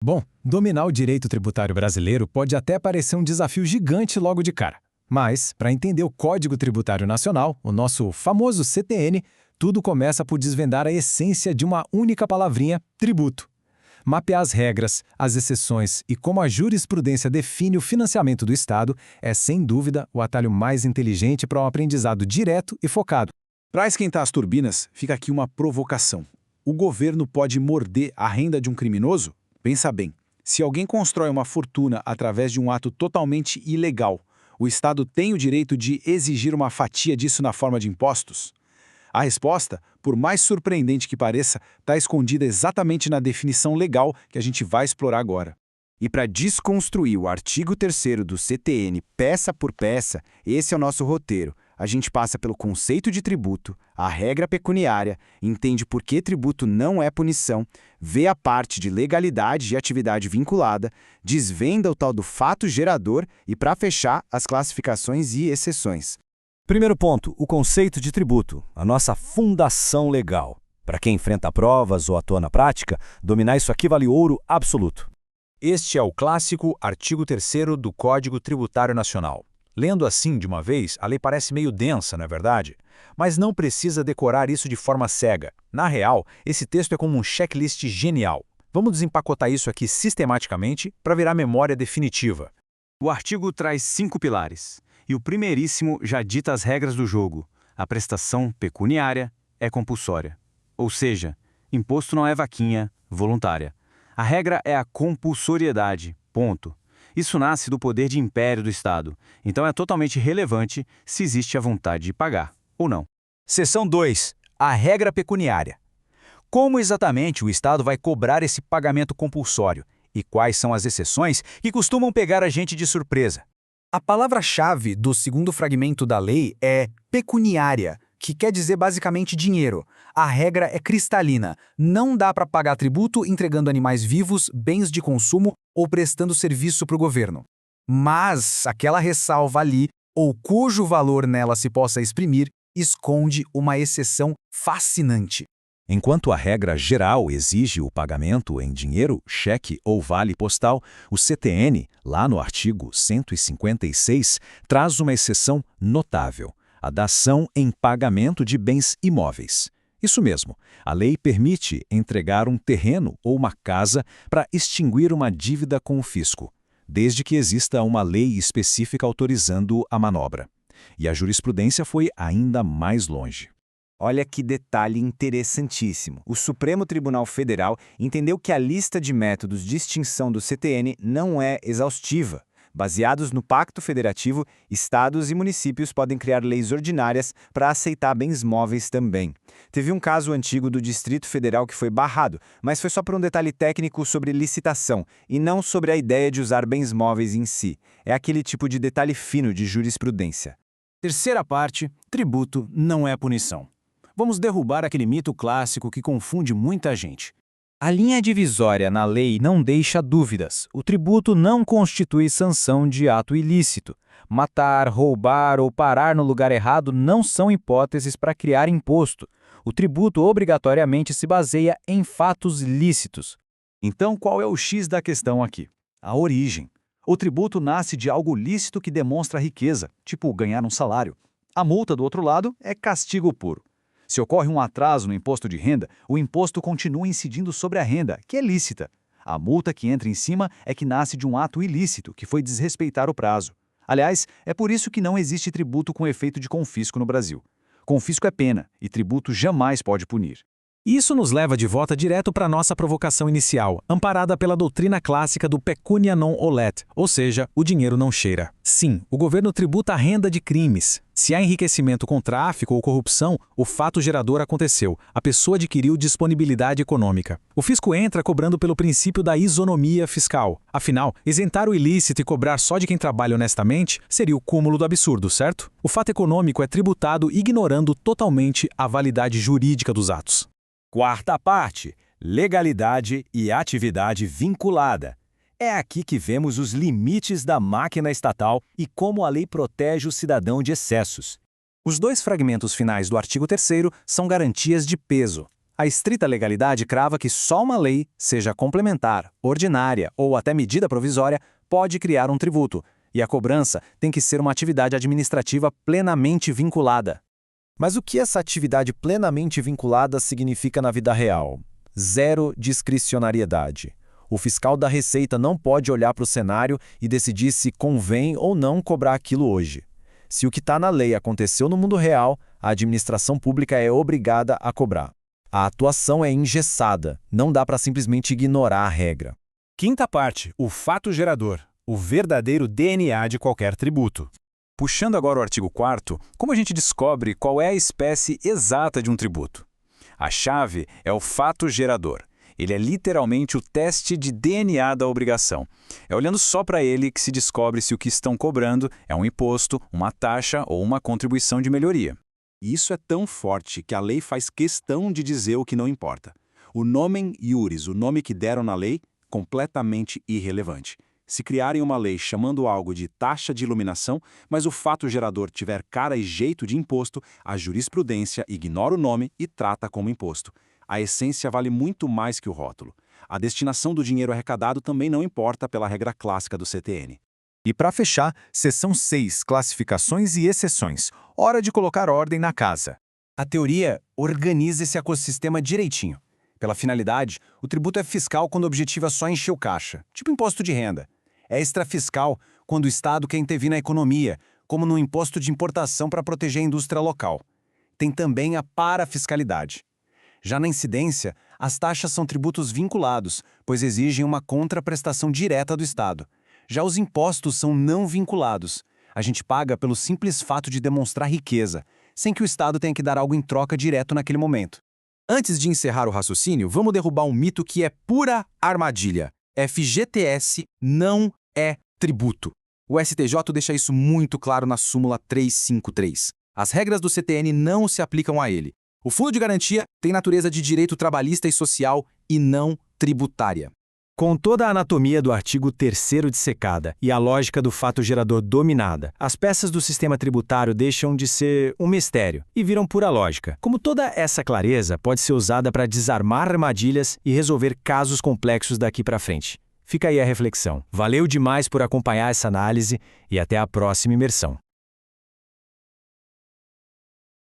Bom, dominar o direito tributário brasileiro pode até parecer um desafio gigante logo de cara. Mas, para entender o Código Tributário Nacional, o nosso famoso CTN, tudo começa por desvendar a essência de uma única palavrinha, tributo. Mapear as regras, as exceções e como a jurisprudência define o financiamento do Estado é, sem dúvida, o atalho mais inteligente para um aprendizado direto e focado. Para esquentar as turbinas, fica aqui uma provocação. O governo pode morder a renda de um criminoso? Pensa bem, se alguém constrói uma fortuna através de um ato totalmente ilegal, o Estado tem o direito de exigir uma fatia disso na forma de impostos? A resposta, por mais surpreendente que pareça, está escondida exatamente na definição legal que a gente vai explorar agora. E para desconstruir o artigo 3º do CTN peça por peça, esse é o nosso roteiro. A gente passa pelo conceito de tributo, a regra pecuniária, entende por que tributo não é punição, vê a parte de legalidade e atividade vinculada, desvenda o tal do fato gerador e, para fechar, as classificações e exceções. Primeiro ponto, o conceito de tributo, a nossa fundação legal. Para quem enfrenta provas ou atua na prática, dominar isso aqui vale ouro absoluto. Este é o clássico artigo 3º do Código Tributário Nacional. Lendo assim de uma vez, a lei parece meio densa, não é verdade? Mas não precisa decorar isso de forma cega. Na real, esse texto é como um checklist genial. Vamos desempacotar isso aqui sistematicamente para virar memória definitiva. O artigo traz 5 pilares, e o primeiríssimo já dita as regras do jogo. A prestação pecuniária é compulsória. Ou seja, imposto não é vaquinha, voluntária. A regra é a compulsoriedade, ponto. Isso nasce do poder de império do Estado, então é totalmente relevante se existe a vontade de pagar, ou não. Seção 2. A regra pecuniária. Como exatamente o Estado vai cobrar esse pagamento compulsório? E quais são as exceções que costumam pegar a gente de surpresa? A palavra-chave do segundo fragmento da lei é pecuniária, que quer dizer basicamente dinheiro. A regra é cristalina. Não dá para pagar tributo entregando animais vivos, bens de consumo ou prestando serviço para o governo. Mas aquela ressalva ali, ou cujo valor nela se possa exprimir, esconde uma exceção fascinante. Enquanto a regra geral exige o pagamento em dinheiro, cheque ou vale postal, o CTN, lá no artigo 156, traz uma exceção notável: a dação em pagamento de bens imóveis. Isso mesmo, a lei permite entregar um terreno ou uma casa para extinguir uma dívida com o fisco, desde que exista uma lei específica autorizando a manobra. E a jurisprudência foi ainda mais longe. Olha que detalhe interessantíssimo. O Supremo Tribunal Federal entendeu que a lista de métodos de extinção do CTN não é exaustiva. Baseados no Pacto Federativo, estados e municípios podem criar leis ordinárias para aceitar bens móveis também. Teve um caso antigo do Distrito Federal que foi barrado, mas foi só por um detalhe técnico sobre licitação e não sobre a ideia de usar bens móveis em si. É aquele tipo de detalhe fino de jurisprudência. Terceira parte, tributo não é punição. Vamos derrubar aquele mito clássico que confunde muita gente. A linha divisória na lei não deixa dúvidas. O tributo não constitui sanção de ato ilícito. Matar, roubar ou parar no lugar errado não são hipóteses para criar imposto. O tributo obrigatoriamente se baseia em fatos lícitos. Então, qual é o X da questão aqui? A origem. O tributo nasce de algo lícito que demonstra riqueza, tipo ganhar um salário. A multa, do outro lado, é castigo puro. Se ocorre um atraso no imposto de renda, o imposto continua incidindo sobre a renda, que é lícita. A multa que entra em cima é que nasce de um ato ilícito, que foi desrespeitar o prazo. Aliás, é por isso que não existe tributo com efeito de confisco no Brasil. Confisco é pena, e tributo jamais pode punir. Isso nos leva de volta direto para a nossa provocação inicial, amparada pela doutrina clássica do pecunia non olet, ou seja, o dinheiro não cheira. Sim, o governo tributa a renda de crimes. Se há enriquecimento com tráfico ou corrupção, o fato gerador aconteceu. A pessoa adquiriu disponibilidade econômica. O fisco entra cobrando pelo princípio da isonomia fiscal. Afinal, isentar o ilícito e cobrar só de quem trabalha honestamente seria o cúmulo do absurdo, certo? O fato econômico é tributado ignorando totalmente a validade jurídica dos atos. Quarta parte, legalidade e atividade vinculada. É aqui que vemos os limites da máquina estatal e como a lei protege o cidadão de excessos. Os dois fragmentos finais do artigo 3º são garantias de peso. A estrita legalidade crava que só uma lei, seja complementar, ordinária ou até medida provisória, pode criar um tributo, e a cobrança tem que ser uma atividade administrativa plenamente vinculada. Mas o que essa atividade plenamente vinculada significa na vida real? Zero discricionariedade. O fiscal da Receita não pode olhar para o cenário e decidir se convém ou não cobrar aquilo hoje. Se o que está na lei aconteceu no mundo real, a administração pública é obrigada a cobrar. A atuação é engessada, não dá para simplesmente ignorar a regra. Quinta parte, o fato gerador, o verdadeiro DNA de qualquer tributo. Puxando agora o artigo 4º, como a gente descobre qual é a espécie exata de um tributo? A chave é o fato gerador. Ele é literalmente o teste de DNA da obrigação. É olhando só para ele que se descobre se o que estão cobrando é um imposto, uma taxa ou uma contribuição de melhoria. E isso é tão forte que a lei faz questão de dizer o que não importa. O nomen iuris, o nome que deram na lei, completamente irrelevante. Se criarem uma lei chamando algo de taxa de iluminação, mas o fato gerador tiver cara e jeito de imposto, a jurisprudência ignora o nome e trata como imposto. A essência vale muito mais que o rótulo. A destinação do dinheiro arrecadado também não importa pela regra clássica do CTN. E para fechar, seção 6, classificações e exceções. Hora de colocar ordem na casa. A teoria organiza esse ecossistema direitinho. Pela finalidade, o tributo é fiscal quando o objetivo é só encher o caixa, tipo imposto de renda. É extrafiscal quando o Estado quer intervir na economia, como no imposto de importação para proteger a indústria local. Tem também a parafiscalidade. Já na incidência, as taxas são tributos vinculados, pois exigem uma contraprestação direta do Estado. Já os impostos são não vinculados. A gente paga pelo simples fato de demonstrar riqueza, sem que o Estado tenha que dar algo em troca direto naquele momento. Antes de encerrar o raciocínio, vamos derrubar um mito que é pura armadilha. FGTS não é tributo. O STJ deixa isso muito claro na súmula 353. As regras do CTN não se aplicam a ele. O Fundo de Garantia tem natureza de direito trabalhista e social e não tributária. Com toda a anatomia do artigo 3º dissecada e a lógica do fato gerador dominada, as peças do sistema tributário deixam de ser um mistério e viram pura lógica. Como toda essa clareza pode ser usada para desarmar armadilhas e resolver casos complexos daqui para frente. Fica aí a reflexão. Valeu demais por acompanhar essa análise e até a próxima imersão.